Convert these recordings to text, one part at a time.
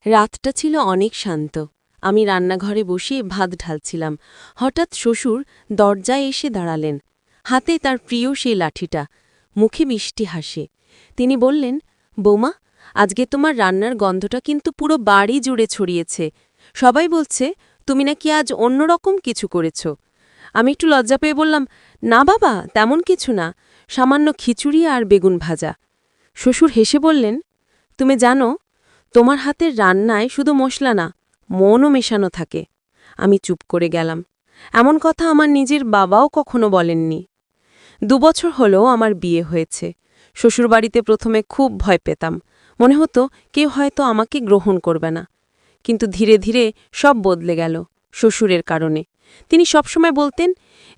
রাতটা ছিল অনেক শান্ত। আমি রান্নাঘরে বসে ভাত ঢালছিলাম। হঠাৎ শ্বশুর দরজায় এসে দাঁড়ালেন। হাতে তার প্রিয় সেই লাঠিটা, মুখে মিষ্টি হাসে। তিনি বললেন, বৌমা, আজকে তোমার রান্নার গন্ধটা কিন্তু পুরো বাড়ি জুড়ে ছড়িয়েছে। সবাই বলছে তুমি নাকি আজ অন্যরকম কিছু করেছ। আমি একটু লজ্জা পেয়ে বললাম, না বাবা, তেমন কিছু না, সামান্য খিচুড়ি আর বেগুন ভাজা। শ্বশুর হেসে বললেন, তুমি জানো, তোমার হাতের রান্নায় শুধু মশলা না, মনও মেশানো থাকে। আমি চুপ করে গেলাম। এমন কথা আমার নিজের বাবাও কখনো বলেননি। ২ বছর হলো আমার বিয়ে হয়েছে। শ্বশুরবাড়িতে প্রথমে খুব ভয় পেতাম। মনে হতো কেউ হয়তো আমাকে গ্রহণ করবে না। কিন্তু ধীরে ধীরে সব বদলে গেল শ্বশুরের কারণে। তিনি সবসময় বলতেন,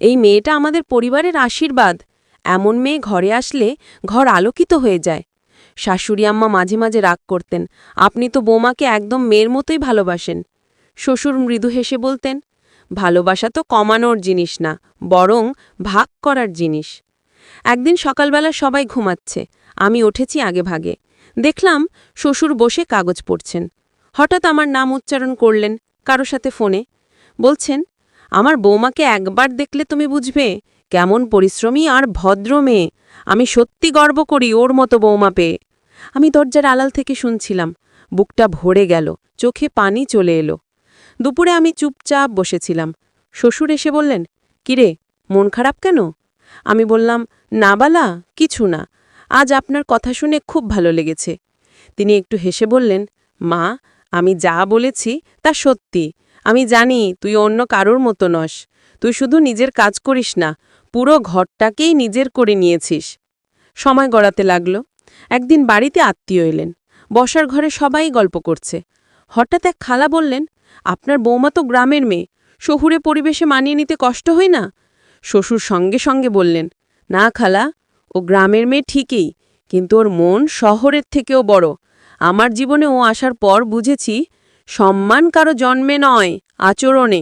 এই মেয়েটা আমাদের পরিবারের আশীর্বাদ। এমন মেয়ে ঘরে আসলে ঘর আলোকিত হয়ে যায়। শাশুড়ি আম্মা মাঝে মাঝে রাগ করতেন, আপনি তো বৌমাকে একদম মেয়ের মতোই ভালোবাসেন। শ্বশুর মৃদু হেসে বলতেন, ভালোবাসা তো কমানোর জিনিস না, বরং ভাগ করার জিনিস। একদিন সকালবেলা সবাই ঘুমাচ্ছে, আমি উঠেছি আগে ভাগে। দেখলাম শ্বশুর বসে কাগজ পড়ছেন। হঠাৎ আমার নাম উচ্চারণ করলেন কারো সাথে ফোনে। বলছেন, আমার বৌমাকে একবার দেখলে তুমি বুঝবে কেমন পরিশ্রমী আর ভদ্র মেয়ে। আমি সত্যি গর্ব করি ওর মতো বৌমা পেয়ে। আমি দরজার আড়াল থেকে শুনছিলাম। বুকটা ভরে গেল, চোখে পানি চলে এলো। দুপুরে আমি চুপচাপ বসেছিলাম। শ্বশুর এসে বললেন, কিরে, মন খারাপ কেন? আমি বললাম, না বালা, কিছু না, আজ আপনার কথা শুনে খুব ভালো লেগেছে। তিনি একটু হেসে বললেন, মা, আমি যা বলেছি তা সত্যি। আমি জানি তুই অন্য কারোর মতো নস। তুই শুধু নিজের কাজ করিস না, পুরো ঘরটাকেই নিজের করে নিয়েছিস। সময় গড়াতে লাগল। একদিন বাড়িতে আত্মীয় এলেন। বসার ঘরে সবাই গল্প করছে। হঠাৎ এক খালা বললেন, আপনার বৌমা তো গ্রামের মেয়ে, শহুরে পরিবেশে মানিয়ে নিতে কষ্ট হয় না? শ্বশুর সঙ্গে সঙ্গে বললেন, না খালা, ও গ্রামের মেয়ে ঠিকই, কিন্তু ওর মন শহরের থেকেও বড়। আমার জীবনে ও আসার পর বুঝেছি, সম্মান কারো জন্মে নয়, আচরণে।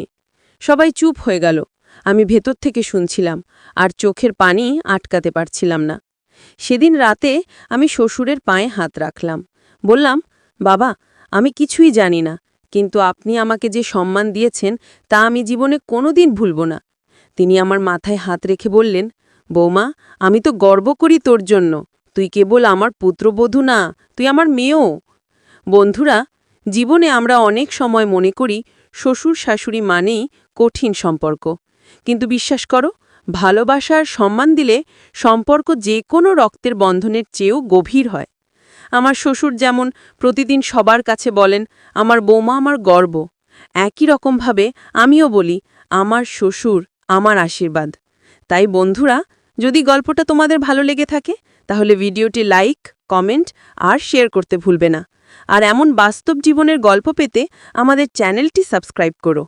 সবাই চুপ হয়ে গেল। আমি ভেতর থেকে শুনছিলাম, আর চোখের পানি আটকাতে পারছিলাম না। সেদিন রাতে আমি শ্বশুরের পায়ে হাত রাখলাম। বললাম, বাবা, আমি কিছুই জানি না, কিন্তু আপনি আমাকে যে সম্মান দিয়েছেন তা আমি জীবনে কোনোদিন ভুলব না। তিনি আমার মাথায় হাত রেখে বললেন, বৌমা, আমি তো গর্ব করি তোর জন্য। তুই কেবল আমার পুত্রবধূ না, তুই আমার মেয়েও। বন্ধুরা, জীবনে আমরা অনেক সময় মনে করি শ্বশুর শাশুড়ি মানেই কঠিন সম্পর্ক। কিন্তু বিশ্বাস করো, ভালোবাসার সম্মান দিলে সম্পর্ক যে কোনো রক্তের বন্ধনের চেয়েও গভীর হয়। আমার শ্বশুর যেমন প্রতিদিন সবার কাছে বলেন, আমার বৌমা আমার গর্ব, একই রকমভাবে আমিও বলি, আমার শ্বশুর আমার আশীর্বাদ। তাই বন্ধুরা, যদি গল্পটা তোমাদের ভালো লেগে থাকে তাহলে ভিডিওটি লাইক, কমেন্ট আর শেয়ার করতে ভুলবে না। আর এমন বাস্তব জীবনের গল্প পেতে আমাদের চ্যানেলটি সাবস্ক্রাইব করো।